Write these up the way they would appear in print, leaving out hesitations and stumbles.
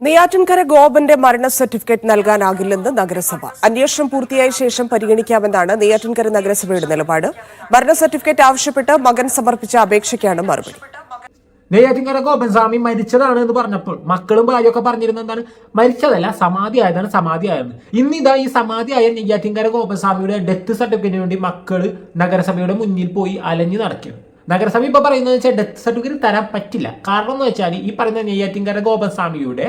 നെയ്യാറ്റിൻകര ഗോപന്റെ മരണ സർട്ടിഫിക്കറ്റ് നൽകാനാകില്ലെന്ന് നഗരസഭ. അന്വേഷണം പൂർത്തിയായ ശേഷം പരിഗണിക്കാമെന്നാണ് നെയ്യാറ്റിൻകര നഗരസഭയുടെ നിലപാട്. മരണ സർട്ടിഫിക്കറ്റ് ആവശ്യപ്പെട്ട് മകൻ സമർപ്പിച്ച അപേക്ഷയ്ക്കാണ് മറുപടി. നെയ്യാറ്റിൻകര ഗോപൻസ്വാമി മരിച്ചതാണ് എന്ന് പറഞ്ഞപ്പോൾ മക്കളും ഭാര്യയൊക്കെ പറഞ്ഞിരുന്നത് എന്താണ്? മരിച്ചതല്ല, സമാധിയായെന്ന്. ഇന്നിതാ ഈ സമാധിയായ നെയ്യാറ്റിൻകര ഗോപൻസ്വാമിയുടെ ഡെത്ത് സർട്ടിഫിക്കറ്റിന് വേണ്ടി മക്കള് നഗരസഭയുടെ മുന്നിൽ പോയി അലഞ്ഞു നടക്കുകയാണ്. നഗരസഭ ഇപ്പൊ പറയുന്നത് വെച്ചാൽ ഡെത്ത് സർട്ടിഫിക്കറ്റ് തരാൻ പറ്റില്ല. കാരണം എന്ന് വെച്ചാൽ ഈ പറയുന്ന നെയ്യാറ്റിൻകര ഗോപൻസ്വാമിയുടെ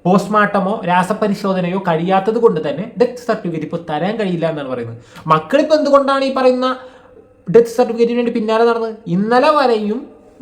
പോസ്റ്റ്മോർട്ടമോ രാസപരിശോധനയോ കഴിയാത്തത് കൊണ്ട് തന്നെ ഡെത്ത് സർട്ടിഫിക്കറ്റ് ഇപ്പോൾ തരാൻ കഴിയില്ല എന്നാണ് പറയുന്നത്. മക്കളിപ്പോൾ എന്തുകൊണ്ടാണ് ഈ പറയുന്ന ഡെത്ത് സർട്ടിഫിക്കറ്റിന് വേണ്ടി പിന്നാലെ നടന്നത്? ഇന്നലെ വരെയും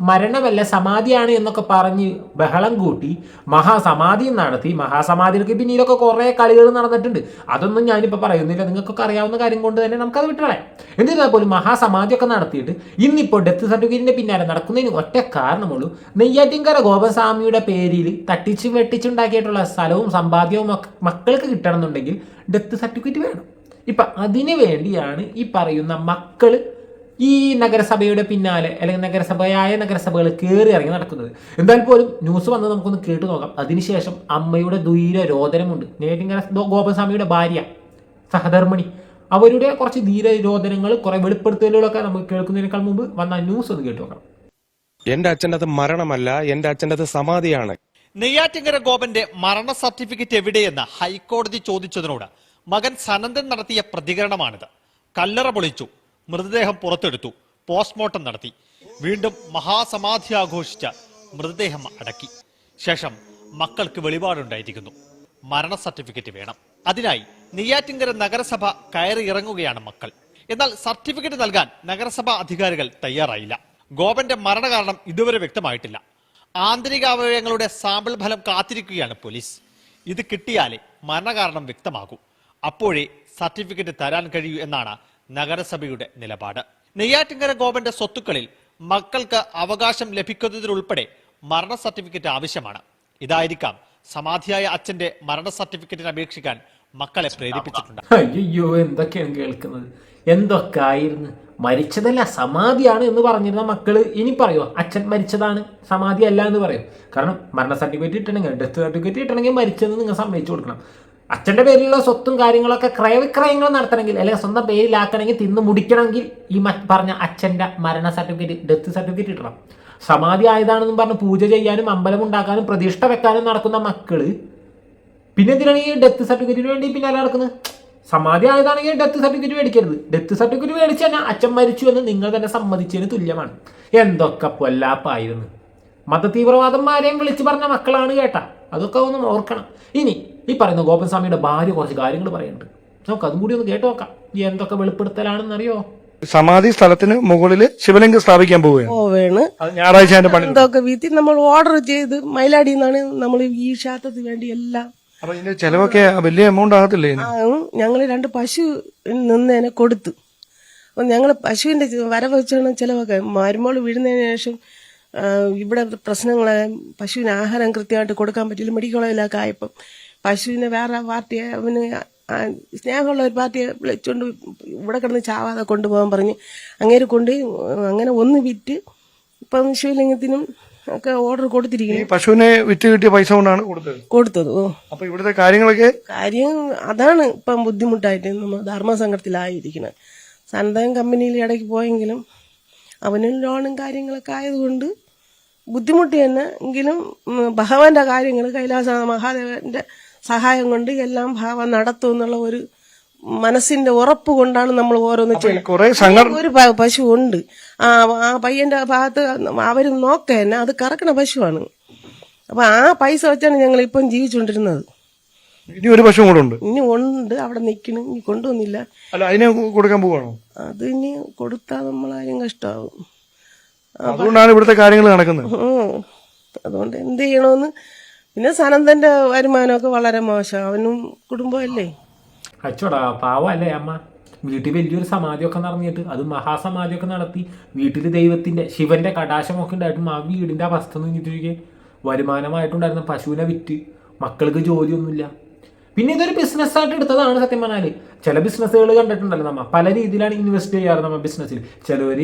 മരണമല്ല സമാധിയാണ് എന്നൊക്കെ പറഞ്ഞ് ബഹളം കൂട്ടി മഹാസമാധി നടത്തി. മഹാസമാധികൾക്ക് പിന്നീടൊക്കെ കുറേ കളികൾ നടന്നിട്ടുണ്ട്. അതൊന്നും ഞാനിപ്പോൾ പറയുന്നില്ല, നിങ്ങൾക്കൊക്കെ അറിയാവുന്ന കാര്യം കൊണ്ട് തന്നെ നമുക്കത് വിട്ടുകളയാം. എന്നിരുന്നാൽ പോലും മഹാസമാധിയൊക്കെ നടത്തിയിട്ട് ഇന്നിപ്പോൾ ഡെത്ത് സർട്ടിഫിക്കറ്റിന്റെ പിന്നാലെ നടക്കുന്നതിന് ഒറ്റ കാരണമുള്ളൂ, നെയ്യാറ്റിൻകര ഗോപസ്വാമിയുടെ പേരിൽ തട്ടിച്ച് വെട്ടിച്ചുണ്ടാക്കിയിട്ടുള്ള സ്ഥലവും സമ്പാദ്യവും ഒക്കെ മക്കൾക്ക് കിട്ടണമെന്നുണ്ടെങ്കിൽ ഡെത്ത് സർട്ടിഫിക്കറ്റ് വേണം. ഇപ്പം അതിനു വേണ്ടിയാണ് ഈ പറയുന്ന മക്കള് ഈ നഗരസഭയുടെ പിന്നാലെ അല്ലെങ്കിൽ നഗരസഭകൾ കയറി ഇറങ്ങി നടക്കുന്നത്. എന്തായാലും പോലും ന്യൂസ് വന്ന് നമുക്കൊന്ന് കേട്ടു നോക്കാം. അതിനുശേഷം അമ്മയുടെ ധീര രോദനമുണ്ട്. നെയ്യാറ്റിൻകര ഗോപസ്വാമിയുടെ ഭാര്യ സഹധർമ്മിണി, അവരുടെ കുറച്ച് ധീര രോദനങ്ങൾ, കുറെ വെളിപ്പെടുത്തലുകളൊക്കെ നമുക്ക് കേൾക്കുന്നതിനേക്കാൾ മുമ്പ് വന്ന ന്യൂസ് ഒന്ന് കേട്ടു നോക്കാം. എന്റെ അച്ഛൻ്റെ അത് മരണമല്ല, എന്റെ അച്ഛൻ്റെ അത് സമാധിയാണ്. നെയ്യാറ്റിൻകര ഗോപന്റെ മരണ സർട്ടിഫിക്കറ്റ് എവിടെയെന്ന് ഹൈക്കോടതി ചോദിച്ചതിനോട് മകൻ സനന്ദൻ നടത്തിയ പ്രതികരണമാണിത്. കല്ലറ പൊളിച്ചു, മൃതദേഹം പുറത്തെടുത്തു, പോസ്റ്റ്മോർട്ടം നടത്തി, വീണ്ടും മഹാസമാധി ആഘോഷിച്ച മൃതദേഹം അടക്കി. ശേഷം മക്കൾക്ക് വെളിപാടുണ്ടായിരിക്കുന്നു, മരണ സർട്ടിഫിക്കറ്റ് വേണം. അതിനായി നെയ്യാറ്റിൻകര നഗരസഭ കയറി ഇറങ്ങുകയാണ് മക്കൾ. എന്നാൽ സർട്ടിഫിക്കറ്റ് നൽകാൻ നഗരസഭാ അധികാരികൾ തയ്യാറായില്ല. ഗോപന്റെ മരണകാരണം ഇതുവരെ വ്യക്തമായിട്ടില്ല. ആന്തരികാവയവങ്ങളുടെ സാമ്പിൾ ഫലം കാത്തിരിക്കുകയാണ് പോലീസ്. ഇത് കിട്ടിയാലേ മരണകാരണം വ്യക്തമാകൂ. അപ്പോഴേ സർട്ടിഫിക്കറ്റ് തരാൻ കഴിയൂ എന്നാണ് നഗരസഭയുടെ നിലപാട്. നെയ്യാറ്റിൻകര ഗോപന്റെ സ്വത്തുക്കളിൽ മക്കൾക്ക് അവകാശം ലഭിക്കുന്നതിലുൾപ്പെടെ മരണ സർട്ടിഫിക്കറ്റ് ആവശ്യമാണ്. ഇതായിരിക്കാം സമാധിയായ അച്ഛന്റെ മരണ സർട്ടിഫിക്കറ്റിന് അപേക്ഷിക്കാൻ മക്കളെ പ്രേരിപ്പിച്ചിട്ടുണ്ട്. അയ്യോ, എന്തൊക്കെയാണ് കേൾക്കുന്നത്? എന്തൊക്കെ ആയിരുന്നു? മരിച്ചതല്ല സമാധിയാണ് എന്ന് പറഞ്ഞിരുന്ന മക്കള് ഇനി പറയുമോ അച്ഛൻ മരിച്ചതാണ് സമാധി അല്ല എന്ന് പറയും? കാരണം മരണ സർട്ടിഫിക്കറ്റ് കിട്ടണമെങ്കിൽ, ഡെത്ത് സർട്ടിഫിക്കറ്റ് കിട്ടണമെങ്കിൽ മരിച്ചെന്ന് നിങ്ങൾ സമ്മതിച്ചു കൊടുക്കണം. അച്ഛൻ്റെ പേരിലുള്ള സ്വത്തും കാര്യങ്ങളൊക്കെ ക്രയവിക്രയങ്ങൾ നടത്തണമെങ്കിൽ അല്ലെങ്കിൽ സ്വന്തം പേരിലാക്കണമെങ്കിൽ, തിന്ന് മുടിക്കണമെങ്കിൽ ഈ പറഞ്ഞ അച്ഛൻ്റെ മരണ സർട്ടിഫിക്കറ്റ്, ഡെത്ത് സർട്ടിഫിക്കറ്റ് കിട്ടണം. സമാധി ആയതാണെന്നും പറഞ്ഞ് പൂജ ചെയ്യാനും അമ്പലം ഉണ്ടാക്കാനും പ്രതിഷ്ഠ വെക്കാനും നടക്കുന്ന മക്കള് പിന്നെ എന്തിനാണ് ഈ ഡെത്ത് സർട്ടിഫിക്കറ്റിന് വേണ്ടി പിന്നാലെ നടക്കുന്നത്? സമാധി ആയതാണെങ്കിൽ ഡെത്ത് സർട്ടിഫിക്കറ്റ് മേടിക്കരുത്. ഡെത്ത് സർട്ടിഫിക്കറ്റ് മേടിച്ച് തന്നെ അച്ഛൻ മരിച്ചു എന്ന് നിങ്ങൾ തന്നെ സമ്മതിച്ചതിന് തുല്യമാണ്. എന്തൊക്കെ പൊല്ലാപ്പായിരുന്നു. മതതീവ്രവാദന്മാരെയും വിളിച്ചു പറഞ്ഞ മക്കളാണ് കേട്ടാ. അതൊക്കെ ഒന്നും ഓർക്കണം. ഇനി ഈ പറയുന്ന ഗോപൻസ്വാമിയുടെ ഭാര്യ കുറച്ച് കാര്യങ്ങൾ പറയുന്നുണ്ട്. നമുക്ക് അതും കൂടി ഒന്ന് കേട്ടു നോക്കാം. എന്തൊക്കെ വെളിപ്പെടുത്തലാണെന്നറിയോ? സമാധി സ്ഥലത്തിന് മുകളില് ശിവലിംഗം സ്ഥാപിക്കാൻ പോവുകയാണ്. ഞായറാഴ്ച എന്തൊക്കെ വീട്ടിൽ നമ്മൾ ഓർഡർ ചെയ്ത് മയിലാടിയിൽ നിന്നാണ് നമ്മൾ ഈ ക്ഷേത്രത്തിന് വേണ്ടി എല്ലാം. അപ്പൊ ഇതിന്റെ ചെലവൊക്കെ വലിയ എമൗണ്ട് ആകത്തില്ലേ? ഞങ്ങൾ 2 പശു നിന്നേനെ കൊടുത്തു. അപ്പൊ ഞങ്ങൾ പശുവിന്റെ വരവ് വെച്ചാണ് ചിലവൊക്കെ. മരുമോള് വീഴുന്നതിന് ശേഷം ഇവിടെ പ്രശ്നങ്ങൾ, പശുവിന് ആഹാരം കൃത്യമായിട്ട് കൊടുക്കാൻ പറ്റില്ല. മെഡിക്കൽ കോളേജിലൊക്കെ ആയപ്പം പശുവിനെ വേറെ പാർട്ടിയെ, അവന് സ്നേഹമുള്ള ഒരു പാർട്ടിയെ വിളിച്ചുകൊണ്ട് ഇവിടെ കിടന്ന് ചാവാതെ കൊണ്ടുപോകാൻ പറഞ്ഞ് അങ്ങേര് കൊണ്ട് അങ്ങനെ ഒന്ന് വിറ്റ് ഇപ്പം ശിവലിംഗത്തിനും ഒക്കെ ഓർഡർ കൊടുത്തിരിക്കുന്നു. പശുവിനെ വിറ്റ് കിട്ടിയ പൈസ കൊണ്ടാണ് കൊടുത്തത്. ഓ, അപ്പൊ ഇവിടുത്തെ കാര്യം അതാണ് ഇപ്പം ബുദ്ധിമുട്ടായിട്ട് നമ്മൾ ധർമ്മസങ്കടത്തിലായിരിക്കുന്നത്. സന്തകം കമ്പനിയിൽ ഇടയ്ക്ക് പോയെങ്കിലും അവനും ലോണും കാര്യങ്ങളൊക്കെ ആയതുകൊണ്ട് ബുദ്ധിമുട്ട് തന്നെ. എങ്കിലും ഭഗവാന്റെ കാര്യങ്ങൾ, കൈലാസ മഹാദേവന്റെ സഹായം കൊണ്ട് എല്ലാം ഭഗവാൻ നടത്തും എന്നുള്ള ഒരു മനസ്സിന്റെ ഉറപ്പ് കൊണ്ടാണ് നമ്മൾ ഓരോന്ന് ചെയ്യുന്നത്. ഒരു പശു ഉണ്ട്, ആ പയ്യന്റെ ഭാഗത്ത് അവര് നോക്ക തന്നെ, അത് കറക്കണ പശുവാണ്. അപ്പൊ ആ പൈസ വെച്ചാണ് ഞങ്ങൾ ഇപ്പം ജീവിച്ചുകൊണ്ടിരുന്നത്. ഇനി ഒരു പശു കൂടെ ഉണ്ട്, ഇനി ഉണ്ട്, അവിടെ നിൽക്കണം. ഇനി കൊണ്ടുവന്നില്ല. അതിനെ കൊടുക്കാൻ പോവാണോ? അത് ഇനി കൊടുത്താൽ നമ്മളാരും കഷ്ടമാവും. അതുകൊണ്ടാണ് ഇവിടുത്തെ കാര്യങ്ങൾ നടക്കുന്നത്. അതുകൊണ്ട് എന്ത് ചെയ്യണമെന്ന്. പിന്നെ സനന്ദന്റെ വരുമാനമൊക്കെ വളരെ മോശം. അവനും കുടുംബമല്ലേ. അച്ചോടാ പാവല്ലേ അമ്മ. വീട്ടിൽ വലിയൊരു സമാധിയൊക്കെ നടന്നിട്ട്, അത് മഹാസമാധിയൊക്കെ നടത്തി വീട്ടിൽ ദൈവത്തിന്റെ ശിവന്റെ കടാശമൊക്കെ ഉണ്ടായിട്ടും ആ വീടിന്റെ അവസ്ഥ നോക്കിയിട്ട് വരുമാനമായിട്ടുണ്ടായിരുന്ന പശുവിനെ വിറ്റ് മക്കൾക്ക് ജോലിയൊന്നുമില്ല. പിന്നെ ഇതൊരു ബിസിനസ്സായിട്ട് എടുത്തതാണ് സത്യം പറഞ്ഞാൽ. ചില ബിസിനസ്സുകൾ കണ്ടിട്ടുണ്ടല്ലോ, പല രീതിയിലാണ് ഇൻവെസ്റ്റ് ചെയ്യാറ് നമ്മൾ ബിസിനസ്സിൽ. ചിലവർ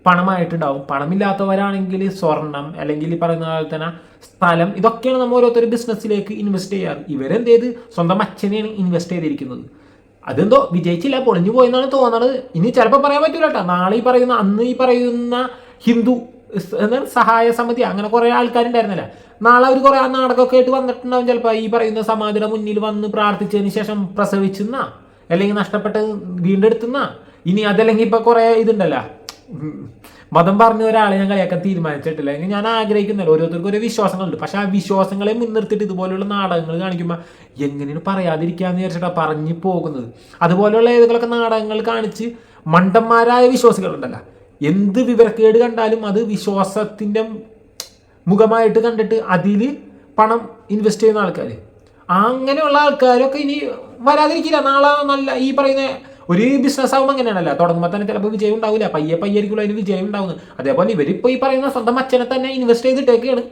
പണമായിട്ടുണ്ടാവും. പണമില്ലാത്തവരാണെങ്കിൽ സ്വർണം, അല്ലെങ്കിൽ ഈ പറയുന്ന പോലെ തന്നെ സ്ഥലം, ഇതൊക്കെയാണ് നമ്മൾ ഓരോരുത്തർ ബിസിനസ്സിലേക്ക് ഇൻവെസ്റ്റ് ചെയ്യാറ്. ഇവരെന്ത് ചെയ്ത് സ്വന്തം അച്ഛനെയാണ് ഇൻവെസ്റ്റ് ചെയ്തിരിക്കുന്നത്. അതെന്തോ വിജയിച്ചില്ല, പൊളിഞ്ഞു പോയെന്നാണ് തോന്നുന്നത്. ഇനി ചിലപ്പോൾ പറയാൻ പറ്റൂല കേട്ടോ. നാളെ ഈ പറയുന്ന അന്ന് ഈ പറയുന്ന ഹിന്ദു സഹായ സമിതി അങ്ങനെ കുറേ ആൾക്കാരുണ്ടായിരുന്നില്ല, നാളെ അവർ കുറേ നാടകമൊക്കെ ആയിട്ട് വന്നിട്ടുണ്ടാവും. ചിലപ്പോൾ ഈ പറയുന്ന സമാധിയുടെ മുന്നിൽ വന്ന് പ്രാർത്ഥിച്ചതിന് ശേഷം പ്രസവിച്ചുന്ന, അല്ലെങ്കിൽ നഷ്ടപ്പെട്ട് വീണ്ടെടുത്തുന്ന, ഇനി അതല്ലെങ്കിൽ ഇപ്പൊ കുറെ ഇതുണ്ടല്ലോ, മതം പറഞ്ഞ ഒരാളെ ഞാൻ കളിയാക്കാൻ തീരുമാനിച്ചിട്ടില്ല. എങ്കിൽ ഞാൻ ആഗ്രഹിക്കുന്നില്ല. ഓരോരുത്തർക്കും ഓരോ വിശ്വാസങ്ങളുണ്ട്. പക്ഷെ ആ വിശ്വാസങ്ങളെ മുൻനിർത്തിയിട്ട് ഇതുപോലെയുള്ള നാടകങ്ങൾ കാണിക്കുമ്പോൾ എങ്ങനെയാണ് പറയാതിരിക്കാന്ന് വിചാരിച്ചിട്ടാണ് പറഞ്ഞു പോകുന്നത്. അതുപോലെയുള്ള ഏതെങ്കിലുമൊക്കെ നാടകങ്ങൾ കാണിച്ച് മണ്ടന്മാരായ വിശ്വാസികളുണ്ടല്ലോ, എന്ത് വിവരക്കേട് കണ്ടാലും അത് വിശ്വാസത്തിന്റെ മുഖമായിട്ട് കണ്ടിട്ട് അതിൽ പണം ഇൻവെസ്റ്റ് ചെയ്യുന്ന ആൾക്കാർ, അങ്ങനെയുള്ള ആൾക്കാരൊക്കെ ഇനി വരാതിരിക്കില്ല. നാളെ നല്ല ഈ പറയുന്ന ഒരു ബിസിനസ് ആകുമ്പോൾ അങ്ങനെയാണല്ലോ, തുടങ്ങുമ്പോൾ തന്നെ ചിലപ്പോൾ വിജയം ഉണ്ടാവില്ല, പയ്യെ പയ്യായിരിക്കുള്ള അതിന് വിജയം ഉണ്ടാവുന്നത്. അതേപോലെ ഇവരിപ്പോൾ ഈ പറയുന്ന സ്വന്തം അച്ഛനെ തന്നെ ഇൻവെസ്റ്റ് ചെയ്തിട്ടൊക്കെയാണ്.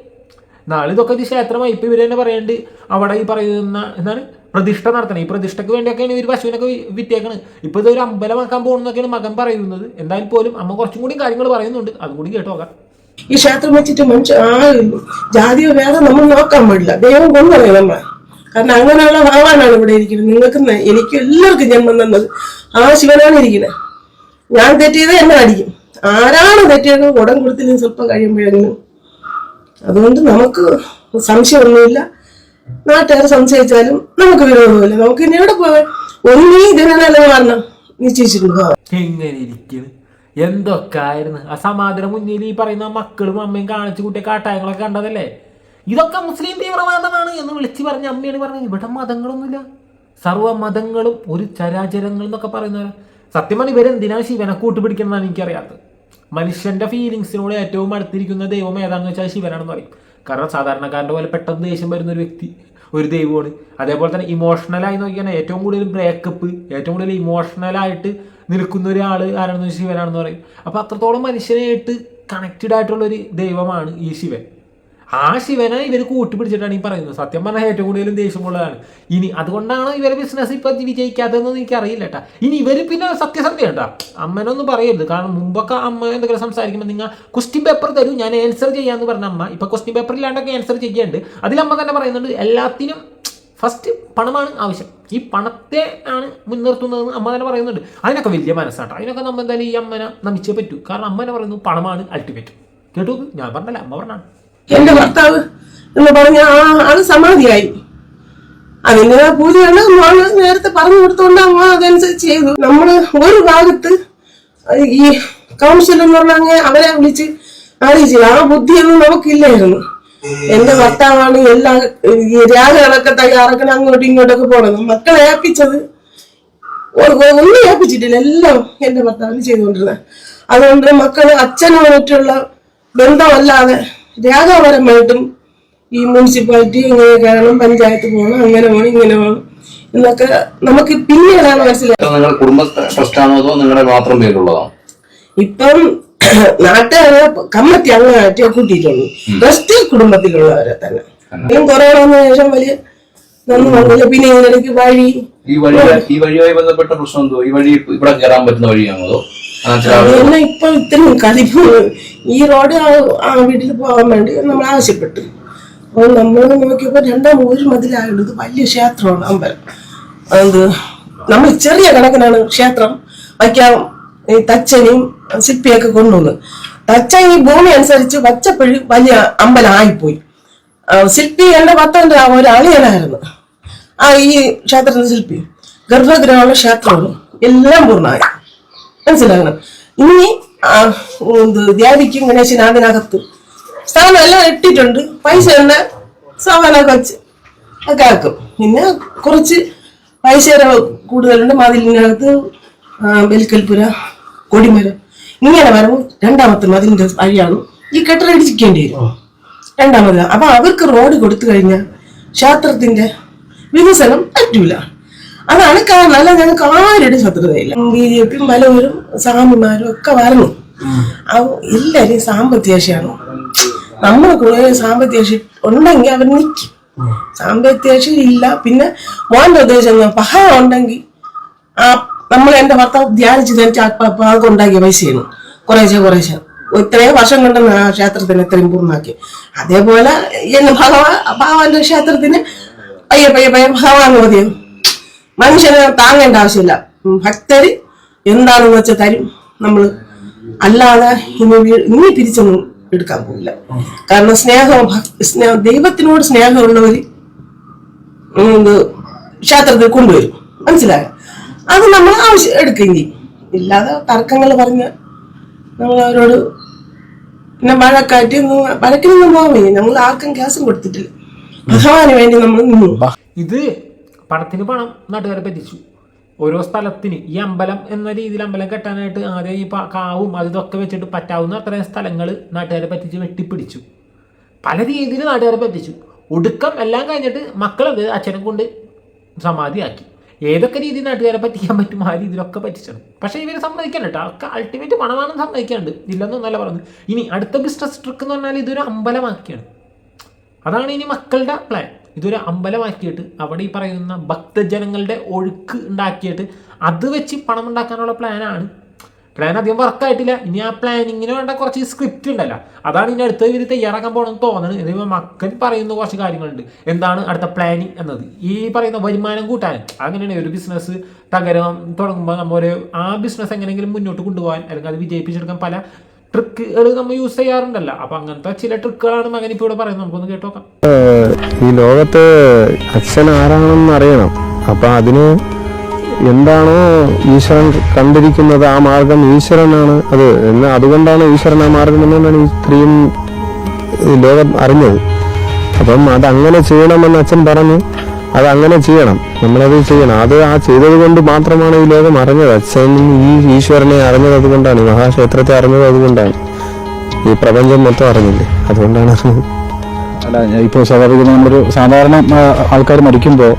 നാളെ ഇതൊക്കെ ഒരു ക്ഷേത്രമായി ഇപ്പം ഇവർ തന്നെ പറയുന്നുണ്ട് അവിടെ ഈ പറയുന്ന എന്താണ് പ്രതിഷ്ഠ നടത്തണം. ഈ പ്രതിഷ്ഠയ്ക്ക് വേണ്ടിയൊക്കെയാണ് ഇവർ പശുവിനൊക്കെ വിറ്റേക്കണ്. ഇപ്പോൾ ഇതൊരു അമ്പലമാക്കാൻ പോകുന്നതൊക്കെയാണ് മകൻ പറയുന്നത്. എന്തായാലും പോലും അമ്മ കുറച്ചും കൂടി കാര്യങ്ങൾ പറയുന്നുണ്ട്, അതും കൂടി കേട്ട് നോക്കാം. ഈ ക്ഷേത്രം വെച്ചിട്ട് മനുഷ്യ ജാതിയോ വേറെ നമ്മൾ നോക്കാൻ പാടില്ല, ദൈവം കൊണ്ടുപോയി നമ്മൾ. കാരണം അങ്ങനെയുള്ള ഭഗവാനാണ് ഇവിടെ ഇരിക്കുന്നത്. നിങ്ങൾക്ക് എനിക്ക് എല്ലാവർക്കും ജന്മം തന്നത് ആ ശിവനാണ് ഇരിക്കുന്നത്. ഞാൻ തെറ്റിയത് എന്നെ അടിക്കും. ആരാണ് തെറ്റിയത് ഉടൻ കൊടുത്തില്ലെങ്കിൽ സ്വല്പം കഴിയുമ്പോഴെങ്കിലും. അതുകൊണ്ട് നമുക്ക് സംശയമൊന്നുമില്ല. നാട്ടുകാർ സംശയിച്ചാലും നമുക്ക് വിരോധമില്ല. നമുക്ക് ഇനി എവിടെ പോവാൻ ഒന്നീ ഇതിനെല്ലാം കാരണം നിശ്ചയിച്ചിട്ടുണ്ട്. എങ്ങനെ ഇരിക്കുന്നു, എന്തൊക്കെ ആയിരുന്നു ആ സമാധിയുടെ മുന്നിൽ ഈ പറയുന്ന മക്കളും അമ്മയും കാണിച്ചു കൂട്ടിയ കാട്ടായങ്ങളൊക്കെ കണ്ടതല്ലേ. ഇതൊക്കെ മുസ്ലിം തീവ്രവാദമാണ് എന്ന് വിളിച്ചു പറഞ്ഞ അമ്മയാണ് പറഞ്ഞത്. ഇവിടെ മതങ്ങളൊന്നുമില്ല, സർവ്വ മതങ്ങളും ഒരു ചരാചരങ്ങൾ എന്നൊക്കെ പറയുന്നവരാ. സത്യം പറഞ്ഞാൽ ഇവരെന്തിനാണ് ശിവനെ കൂട്ടുപിടിക്കുന്നതാണ് എനിക്കറിയാത്തത്. മനുഷ്യന്റെ ഫീലിങ്സിനോട് ഏറ്റവും അടുത്തിരിക്കുന്ന ദൈവം ഏതാണെന്ന് വെച്ചാൽ ശിവനാണെന്ന് പറയും. കാരണം സാധാരണക്കാരൻ്റെ പോലെ പെട്ടെന്ന് ദേഷ്യം വരുന്ന ഒരു വ്യക്തി ഒരു ദൈവമാണ്. അതേപോലെ തന്നെ ഇമോഷണലായി നോക്കിയാൽ ഏറ്റവും കൂടുതൽ ബ്രേക്കപ്പ്, ഏറ്റവും കൂടുതൽ ഇമോഷണലായിട്ട് നിൽക്കുന്ന ഒരാൾ ആരാണെന്ന് വെച്ചാൽ ശിവനാണെന്ന് പറയും. അപ്പോൾ അത്രത്തോളം മനുഷ്യനായിട്ട് കണക്റ്റഡ് ആയിട്ടുള്ളൊരു ദൈവമാണ് ഈ ശിവൻ. ആ ശിവനെ ഇവർ കൂട്ടുപിടിച്ചിട്ടാണ് ഈ പറയുന്നത്. സത്യം പറഞ്ഞാൽ ഏറ്റവും കൂടുതലും ദേഷ്യമുള്ളതാണ്. ഇനി അതുകൊണ്ടാണ് ഇവരെ ബിസിനസ് ഇപ്പം വിജയിക്കാത്തതെന്ന് എനിക്കറിയില്ല കേട്ടോ. ഇനി ഇവർ പിന്നെ സത്യസന്ധത കേട്ടോ, അമ്മനൊന്നും പറയരുത്. കാരണം മുമ്പൊക്കെ അമ്മ എന്തെങ്കിലും സംസാരിക്കുമ്പോൾ നിങ്ങൾ ക്വസ്റ്റ്യൻ പേപ്പർ തരൂ, ഞാൻ ആൻസർ ചെയ്യാമെന്ന് പറഞ്ഞ അമ്മ ഇപ്പം ക്വസ്റ്റ്യൻ പേപ്പർ ഇല്ലാണ്ടൊക്കെ ആൻസർ ചെയ്യുന്നുണ്ട്. അതിലമ്മ തന്നെ പറയുന്നുണ്ട് എല്ലാത്തിനും ഫസ്റ്റ് പണമാണ് ആവശ്യം, ഈ പണത്തെ ആണ് മുൻനിർത്തുന്നതെന്ന് അമ്മ തന്നെ പറയുന്നുണ്ട്. അതിനൊക്കെ വലിയ മനസ്സാട്ടോ. അതിനൊക്കെ നമ്മൾ എന്തായാലും ഈ അമ്മനെ നമിച്ചേ പറ്റൂ. കാരണം അമ്മനെ പറയുന്നു പണമാണ് അൾട്ടിമേറ്റ്. കേട്ടു, ഞാൻ പറഞ്ഞല്ല, അമ്മ പറഞ്ഞാണ്. എന്റെ ഭർത്താവ് എന്ന് പറഞ്ഞ ആള് സമാധിയായി. അതിന്റെ പൂജയാണ് മോള് നേരത്തെ പറഞ്ഞു കൊടുത്തോണ്ട് അമ്മ അതനുസരിച്ച് ചെയ്തു. നമ്മള് ഒരു ഭാഗത്ത് ഈ കൗൺസിൽ എന്ന് പറഞ്ഞ അവരെ വിളിച്ച് അറിയിച്ചില്ല. ആ ബുദ്ധിയൊന്നും നമുക്കില്ലായിരുന്നു. എന്റെ ഭർത്താവാണ് എല്ലാ ഈ രാഗങ്ങളൊക്കെ തയ്യാറാക്കണം, അങ്ങോട്ടും ഇങ്ങോട്ടൊക്കെ പോണത്. മക്കളെ ഏൽപ്പിച്ചത് ഒന്നും ഏൽപ്പിച്ചിട്ടില്ല, എല്ലാം എന്റെ ഭർത്താവിന് ചെയ്തുകൊണ്ടിരുന്നത്. അതുകൊണ്ട് മക്കള് അച്ഛനുമായിട്ടുള്ള ബന്ധമല്ലാതെ രാഗപരമായിട്ടും ഈ മുനിസിപ്പാലിറ്റി ഇങ്ങനെ കയറണം, പഞ്ചായത്ത് പോകണം, അങ്ങനെ പോകണം, ഇങ്ങനെ പോകണം എന്നൊക്കെ നമുക്ക് പിന്നീടാണ് മനസ്സിലായത്. നിങ്ങൾ കുടുംബ ട്രസ്റ്റാണോ അതോ നിങ്ങളുടെ മാത്രം പേരുള്ളതാണോ? ഇപ്പം നാട്ടുകാരെ കമ്മിറ്റി അങ്ങനെ കൂട്ടിയിട്ടുണ്ട്. ട്രസ്റ്റ് കുടുംബത്തിലുള്ളവരെ തന്നെ. കൊറോണ ശേഷം വലിയ നന്ദി വന്നില്ല. പിന്നെ ഇതിനിടയ്ക്ക് ഈ വഴിയുമായി ബന്ധപ്പെട്ട പ്രശ്നം എന്തോ? ഈ വഴി ഇവിടെ കയറാൻ പറ്റുന്ന വഴിയാണോ അതോ അതെല്ലാം ഇപ്പൊ ഇത്രയും കലിപ്പ് ഈ റോഡ് ആ വീട്ടിൽ പോകാൻ വേണ്ടി നമ്മൾ ആവശ്യപ്പെട്ടു. അപ്പോൾ നമ്മൾ നോക്കിയപ്പോ രണ്ടാം ഒരു മതിലായുള്ളൂ. ഇത് വലിയ ക്ഷേത്രമാണ്, അമ്പലം. അത് നമ്മൾ ചെറിയ കണക്കിനാണ് ക്ഷേത്രം വയ്ക്കാൻ തച്ചനെയും ശില്പിയൊക്കെ കൊണ്ടുവന്ന്. തച്ചൻ ഈ ഭൂമി അനുസരിച്ച് വച്ചപ്പോഴും വലിയ അമ്പലം ആയിപ്പോയി. ശില്പി എന്റെ ഭർത്താവിന്റെ ഒരു അളിയനായിരുന്നു ഈ ക്ഷേത്രത്തിന്റെ ശില്പി. ഗർഭഗൃഹമുള്ള ക്ഷേത്രമാണ്, എല്ലാം പൂർണ്ണമായി. മനസ്സിലാകണം. ഇനി ദ്യാവിക്കും ഗണേശന് അതിനകത്ത് സ്ഥാനം എല്ലാം ഇട്ടിട്ടുണ്ട്. പൈസ തന്നെ സാമാനൊക്കെ വെച്ച് ഒക്കെ ആക്കും. പിന്നെ കുറച്ച് പൈസ കൂടുതലുണ്ട്. മതിലിനകത്ത് ബലിക്കൽപുര, കൊടിമരം ഇങ്ങനെ വരുമ്പോൾ രണ്ടാമത്തെ മതിലിന്റെ വഴിയാണ് ഈ കെട്ടിടടിച്ചിരിക്കേണ്ടി വരും. രണ്ടാമത് അപ്പൊ അവർക്ക് റോഡ് കൊടുത്തു കഴിഞ്ഞാൽ ക്ഷേത്രത്തിന്റെ വികസനം പറ്റൂല. അതാണ് കാരണം. അല്ല ഞങ്ങൾക്ക് ആരുടെ ശത്രുതയില്ല. BJP പലവരും സ്വാമിമാരും ഒക്കെ വരണം. എല്ലാരും സാമ്പത്തിക ശേഷിയാണ്. നമ്മൾ കുറെ സാമ്പത്തിക ശേഷി ഉണ്ടെങ്കിൽ അവർ നിൽക്കും. സാമ്പത്തിക ശേഷി ഇല്ല. പിന്നെ മോന്റെ ഉദ്ദേശം പഹ ഉണ്ടെങ്കിൽ നമ്മൾ എന്റെ ഭർത്താവ് ധ്യാനിച്ച് ധരിച്ച് ഉണ്ടാക്കിയ പൈസയാണ്. കുറേശ്ശെ ഇത്രയും വർഷം കൊണ്ടാണ് ആ ക്ഷേത്രത്തിന് ഇത്രയും പൂർണ്ണമാക്കി. അതേപോലെ ഭഗവാന്റെ ക്ഷേത്രത്തിന് പയ്യെ ഭഗവാൻ മതിയും മനുഷ്യനെ താങ്ങേണ്ട ആവശ്യമില്ല. ഭക്തര് എന്താണെന്ന് വെച്ചാൽ തരും. നമ്മള് അല്ലാതെ ഇനി തിരിച്ചൊന്നും എടുക്കാൻ പോകില്ല. കാരണം ദൈവത്തിനോട് സ്നേഹമുള്ളവര് ക്ഷേത്രത്തിൽ കൊണ്ടുവരും. മനസ്സിലായോ? അത് നമ്മൾ എടുക്കുകയും ഇല്ലാതെ തർക്കങ്ങൾ പറഞ്ഞ് നമ്മൾ അവരോട് പിന്നെ വഴക്കിനൊന്നും പോവുകയും നമ്മൾ ആർക്കും ഗ്യാസും കൊടുത്തിട്ടില്ല. ഭഗവാന് വേണ്ടി നമ്മൾ നിന്നു. ഇത് പണത്തിന് പണം നാട്ടുകാരെ പറ്റിച്ചു. ഓരോ സ്ഥലത്തിന് ഈ അമ്പലം എന്ന രീതിയിൽ അമ്പലം കെട്ടാനായിട്ട് ആദ്യം ഈ കാവും അതൊക്കെ വെച്ചിട്ട് പറ്റാവുന്ന അത്രയും സ്ഥലങ്ങൾ നാട്ടുകാരെ പറ്റിച്ച് വെട്ടിപ്പിടിച്ചു. പല രീതിയിൽ നാട്ടുകാരെ പറ്റിച്ചു. ഒടുക്കം എല്ലാം കഴിഞ്ഞിട്ട് മക്കളത് അച്ഛനെ കൊണ്ട് സമാധിയാക്കി. ഏതൊക്കെ രീതിയിൽ നാട്ടുകാരെ പറ്റിക്കാൻ പറ്റും ആ രീതിയിലൊക്കെ പറ്റിച്ചാണ്. പക്ഷേ ഇവർ സമ്മതിക്കണം കേട്ടോ. ഒക്കെ അൾട്ടിമേറ്റ് പണമാണെന്ന് സമ്മതിക്കാണ്ട് ഇല്ലെന്നൊന്നല്ല പറഞ്ഞു. ഇനി അടുത്ത ബിസിനസ് ട്രിക്ക് എന്ന് പറഞ്ഞാൽ ഇതൊരു അമ്പലമാക്കിയാണ്. അതാണ് ഇനി മക്കളുടെ പ്ലാൻ. ഇതൊരു അമ്പലമാക്കിയിട്ട് അവിടെ ഈ പറയുന്ന ഭക്തജനങ്ങളുടെ ഒഴുക്ക് ഉണ്ടാക്കിയിട്ട് അത് വെച്ച് പണം ഉണ്ടാക്കാനുള്ള പ്ലാനാണ്. പ്ലാൻ അധികം വർക്കായിട്ടില്ല. ഇനി ആ പ്ലാനിങ്ങിന് വേണ്ട കുറച്ച് സ്ക്രിപ്റ്റ് ഉണ്ടല്ലോ, അതാണ് ഇനി അടുത്ത ഇവർ തയ്യാറാക്കാൻ പോകണമെന്ന് തോന്നുന്നത്. ഇതിപ്പോൾ മക്കൾ പറയുന്ന കുറച്ച് കാര്യങ്ങളുണ്ട്. എന്താണ് അടുത്ത പ്ലാനിങ് എന്നത്? ഈ പറയുന്ന വരുമാനം കൂട്ടാനും അങ്ങനെയാണ് ഒരു ബിസിനസ് തുടങ്ങുമ്പോൾ നമ്മൾ ആ ബിസിനസ് എങ്ങനെയെങ്കിലും മുന്നോട്ട് കൊണ്ടുപോകാൻ അല്ലെങ്കിൽ അത് വിജയിപ്പിച്ചെടുക്കാൻ പല ട്രിക്കുകൾ നമ്മൾ യൂസ് ചെയ്യാറുണ്ടല്ലോ. അപ്പൊ അങ്ങനത്തെ ചില ട്രിക്കുകളാണ് മകൻ ഇപ്പോൾ ഇവിടെ പറയുന്നത്. നമുക്കൊന്ന് കേട്ടോക്കാം. ഈ ലോകത്ത് അച്ഛൻ ആരാണെന്ന് അറിയണം. അപ്പൊ അതിന് എന്താണോ ഈശ്വരൻ കണ്ടിരിക്കുന്നത് ആ മാർഗം ഈശ്വരനാണ് അത് എന്ന്, അതുകൊണ്ടാണ് ഈശ്വരൻ ആ മാർഗം എന്നുകൊണ്ടാണ് ഇത്രയും ലോകം അറിഞ്ഞത്. അപ്പം അതങ്ങനെ ചെയ്യണമെന്ന് അച്ഛൻ പറഞ്ഞു. അതങ്ങനെ ചെയ്യണം, നമ്മളത് ചെയ്യണം. അത് ആ ചെയ്തത് കൊണ്ട് മാത്രമാണ് ഈ ലോകം അറിഞ്ഞത്. അച്ഛൻ ഈ ഈശ്വരനെ അറിഞ്ഞത് അതുകൊണ്ടാണ്, ഈ മഹാക്ഷേത്രത്തെ അറിഞ്ഞത് അതുകൊണ്ടാണ്, ഈ പ്രപഞ്ചം മൊത്തം അറിഞ്ഞില്ലേ അതുകൊണ്ടാണ് അറിഞ്ഞത്. അല്ല, ഇപ്പോൾ സ്വാഭാവികമായി നമ്മളൊരു സാധാരണ ആൾക്കാർ മരിക്കുമ്പോൾ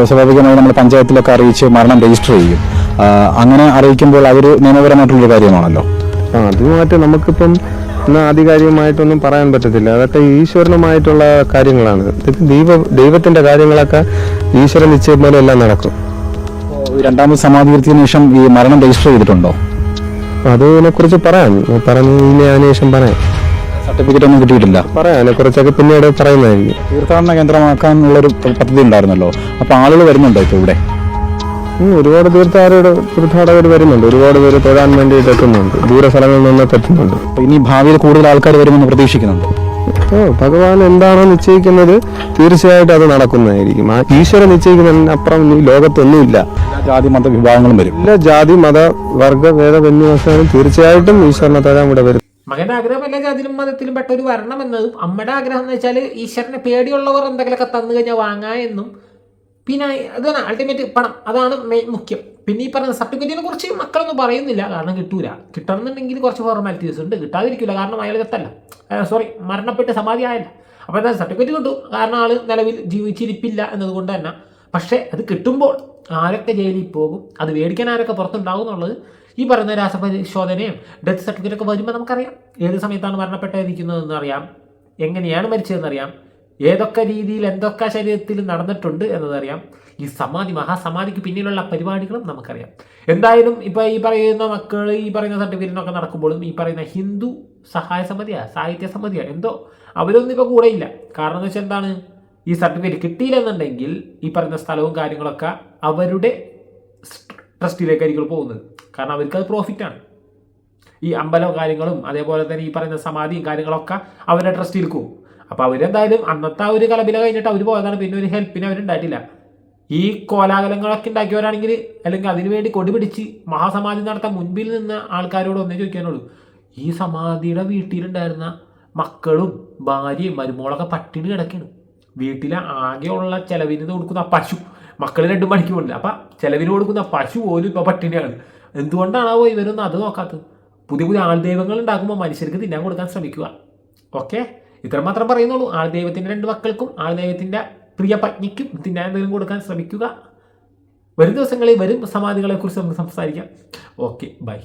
സ്വാഭാവികമായി നമ്മൾ പഞ്ചായത്തിലൊക്കെ അറിയിച്ച് മരണം രജിസ്റ്റർ ചെയ്യും. അങ്ങനെ അറിയിക്കുമ്പോൾ അതൊരു നിയമപരമായിട്ടുള്ളൊരു കാര്യമാണല്ലോ. അതുമായിട്ട് നമുക്കിപ്പം ആധികാരികമായിട്ടൊന്നും പറയാൻ പറ്റത്തില്ല. അതൊക്കെ ഈശ്വരനുമായിട്ടുള്ള കാര്യങ്ങളാണ്. ദൈവത്തിന്റെ കാര്യങ്ങളൊക്കെ ഈശ്വരൻ നിശ്ചയം പോലെ എല്ലാം നടക്കും. രണ്ടാമത് സമാധികൃതിന് ശേഷം ഈ മരണം രജിസ്റ്റർ ചെയ്തിട്ടുണ്ടോ? അതിനെ കുറിച്ച് പറഞ്ഞു ഇനി അതിനുശേഷം പറയാം. സർട്ടിഫിക്കറ്റ് ഒന്നും കിട്ടിയിട്ടില്ല. പറയാം, അതിനെ കുറിച്ചൊക്കെ പിന്നീട് പറയുന്നതായിരിക്കും. തീർത്ഥാടന കേന്ദ്രമാക്കാനുള്ളൊരു പദ്ധതി ഉണ്ടായിരുന്നല്ലോ. അപ്പോൾ ആളുകൾ വരുന്നുണ്ടോ ഇപ്പോൾ ഇവിടെ? ഒരുപാട് തീർത്ഥാടകർ വരുന്നുണ്ട്. ഒരുപാട് പേര് തൊഴാൻ വേണ്ടിയിട്ട് എത്തുന്നുണ്ട്. ദൂര സ്ഥലങ്ങളിൽ നിന്നൊക്കെ എത്തുന്നുണ്ട്. ഇനി ഭാവിയിൽ കൂടുതൽ ആൾക്കാർ വരുമെന്ന് പ്രതീക്ഷിക്കുന്നുണ്ട്. ഭഗവാൻ എന്താണോ നിശ്ചയിക്കുന്നത് തീർച്ചയായിട്ടും അത് നടക്കുന്നതായിരിക്കും. ആ ഈശ്വരൻ നിശ്ചയിക്കുന്നതിനപ്പുറം ഈ ലോകത്തൊന്നുമില്ല. ജാതി മത വിഭാഗങ്ങളും വരും. എല്ലാ ജാതി മത വർഗ ഭേദ വ്യത്യാസങ്ങളും തീർച്ചയായിട്ടും ഈശ്വരനെ തൊഴാൻ ഇവിടെ വരും. മകന്റെ ആഗ്രഹം എല്ലാ ജാതിയിലും മതത്തിലും പെട്ട ഒരു വരണം എന്നതും അമ്മയുടെ ആഗ്രഹം എന്ന് വെച്ചാൽ ഈശ്വരനെ പേടിയുള്ളവർ എന്തെങ്കിലുമൊക്കെ തന്നു കഴിഞ്ഞാൽ വാങ്ങാം എന്നും, പിന്നെ ഇതാണ് അൾട്ടിമേറ്റ് പണം, അതാണ് മെയിൻ മുഖ്യം. പിന്നെ ഈ പറഞ്ഞ സർട്ടിഫിക്കറ്റിനെ കുറിച്ച് മക്കളൊന്നും പറയുന്നില്ല, കാരണം കിട്ടൂല. കിട്ടണമെന്നുണ്ടെങ്കിൽ കുറച്ച് ഫോർമാലിറ്റീസ് ഉണ്ട്, കിട്ടാതിരിക്കില്ല. കാരണം അയാൾ ചത്തല്ല, മരണപ്പെട്ട് സമാധി ആയല്ല. അപ്പോൾ എന്താ സർട്ടിഫിക്കറ്റ് കിട്ടും, കാരണം ആൾ നിലവിൽ ജീവിച്ചിരിപ്പില്ല എന്നതുകൊണ്ട് തന്നെ. പക്ഷേ അത് കിട്ടുമ്പോൾ ആരൊക്കെ ജയിലിൽ പോകും, അത് മേടിക്കാൻ ആരൊക്കെ പുറത്തുണ്ടാവും എന്നുള്ളത് ഈ പറയുന്ന രാസപരിശോധനയും ഡെത്ത് സർട്ടിഫിക്കറ്റൊക്കെ വരുമ്പോൾ നമുക്കറിയാം. ഏത് സമയത്താണ് മരണപ്പെട്ടിരിക്കുന്നതെന്ന് അറിയാം, എങ്ങനെയാണ് മരിച്ചതെന്നറിയാം, ഏതൊക്കെ രീതിയിൽ എന്തൊക്കെ ശരീരത്തിൽ നടന്നിട്ടുണ്ട് എന്നതറിയാം. ഈ മഹാസമാധിക്ക് പിന്നിലുള്ള പരിപാടികളും നമുക്കറിയാം. എന്തായാലും ഇപ്പോൾ ഈ പറയുന്ന മക്കൾ ഈ പറയുന്ന സർട്ടിഫിക്കറ്റിനൊക്കെ നടക്കുമ്പോഴും ഈ പറയുന്ന ഹിന്ദു സഹായ സമിതിയാണ്, സാഹിത്യ സമിതിയാണ്, എന്തോ അവരൊന്നും ഇപ്പോൾ കൂടെ ഇല്ല. കാരണം എന്ന് വെച്ചാൽ എന്താണ്, ഈ സർട്ടിഫിക്കറ്റ് കിട്ടിയില്ലെന്നുണ്ടെങ്കിൽ ഈ പറയുന്ന സ്ഥലവും കാര്യങ്ങളൊക്കെ അവരുടെ ട്രസ്റ്റിലേക്കായിരിക്കും പോകുന്നത്. കാരണം അവർക്ക് അത് പ്രോഫിറ്റാണ്. ഈ അമ്പലവും കാര്യങ്ങളും അതേപോലെ തന്നെ ഈ പറയുന്ന സമാധിയും കാര്യങ്ങളൊക്കെ അവരുടെ ട്രസ്റ്റിലേക്ക് പോകും. അപ്പോൾ അവരെന്തായാലും അന്നത്തെ ആ ഒരു കലബില കഴിഞ്ഞിട്ട് അവർ പോയതാണ്. പിന്നെ ഒരു ഹെൽപ്പിന് അവരുണ്ടായിട്ടില്ല. ഈ കോലാഹലങ്ങളൊക്കെ ഉണ്ടാക്കിയവരാണെങ്കിൽ അല്ലെങ്കിൽ അതിനുവേണ്ടി കൊടി പിടിച്ച് മഹാസമാധി നടത്താൻ മുൻപിൽ നിന്ന് ആൾക്കാരോട് ഒന്നേ ചോദിക്കാനുള്ളൂ, ഈ സമാധിയുടെ വീട്ടിലുണ്ടായിരുന്ന മക്കളും ഭാര്യയും മരുമോളൊക്കെ പട്ടിണി കിടക്കുകയാണ്. വീട്ടിലെ ആകെയുള്ള ചെലവിന് കൊടുക്കുന്ന പശു, മക്കൾ 2 മണിക്ക് പോകില്ല, അപ്പം ചെലവിന് കൊടുക്കുന്ന പശു പോലും ഇപ്പോൾ പട്ടിണിയാണ്. എന്തുകൊണ്ടാണാവോ ഇവരൊന്നും അത് നോക്കാത്തത്? പുതിയ ആൾദൈവങ്ങൾ ഉണ്ടാക്കുമ്പോൾ മനുഷ്യർക്ക് തിന്നാൻ കൊടുക്കാൻ ശ്രമിക്കുക. ഓക്കെ, ഇത്രമാത്രം പറയുന്നുള്ളൂ. ആൾദൈവത്തിൻ്റെ 2 മക്കൾക്കും ആൾദൈവത്തിൻ്റെ പ്രിയ പത്നിക്കും തിന്നാൻ എന്തെങ്കിലും കൊടുക്കാൻ ശ്രമിക്കുക. വരും ദിവസങ്ങളിൽ വരും സമാധികളെക്കുറിച്ച് നമുക്ക് സംസാരിക്കാം. Okay, by.